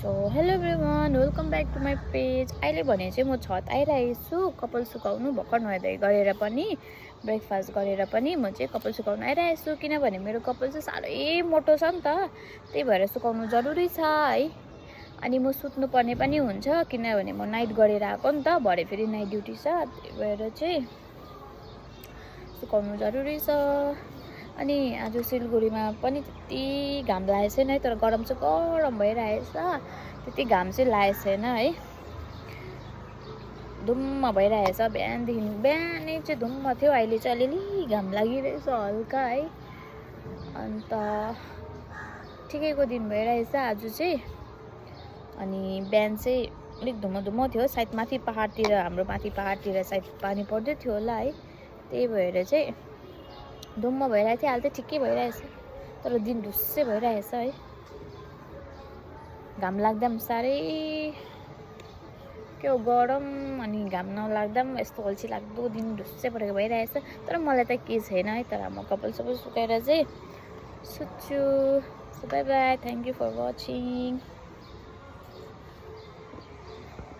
So hello everyone, welcome back to my page. अहिले भने चाहिँ म छत आइरहेको छु कपाल सुकाउनु। भर्खर नुहाइधुवाइ गरेर पनि ब्रेकफास्ट गरेर पनि म चाहिँ कपाल सुकाउनु आइरहेको छु, किनभने मेरो कपाल चाहिँ साह्रै मोटो छ नि त, त्यही भएर सुकाउनु जरुरी छ है। अनि म सुत्नुपर्ने पनि हुन्छ, किनभने म नाइट गरेर आएको नि त, भरे फेरि नाइट ड्युटी छ, त्यही भएर चाहिँ सुकाउनु जरुरी छ। अनि आज सिलगढीमा पनि त्यति घाम लागेको छैन है, तर गरम चाहिँ गरम भइरहेछ। त्यति घाम चाहिँ लागेको छैन है, धुम्म भइरहेछ। बिहानै चाहिँ धुम्म थियो, अहिले चाहिँ अलिअलि घाम लागिरहेछ हल्का है। अन्त ठिकैको दिन भइरहेछ आज चाहिँ। अनि बिहान चाहिँ अलिक धुम्म थियो, सायद माथि पहाडतिर, हाम्रो माथि पहाडतिर सायद पानी पर्दै थियो होला है, त्यही भएर चाहिँ धुम्म भइरहेको थियो। अहिले चाहिँ ठिकै भइरहेछ, तर दिन ढुस्से भइरहेछ है। घाम लाग्दा पनि साह्रै के हो गरम, अनि घाम नलाग्दा पनि यस्तो अल्छी लाग्दो दिन ढुस्से परेको भइरहेछ। तर मलाई त केही छैन है, तर म कपाल सबै सुकाएर चाहिँ सुत्छु। So bye bye, thank you for watching.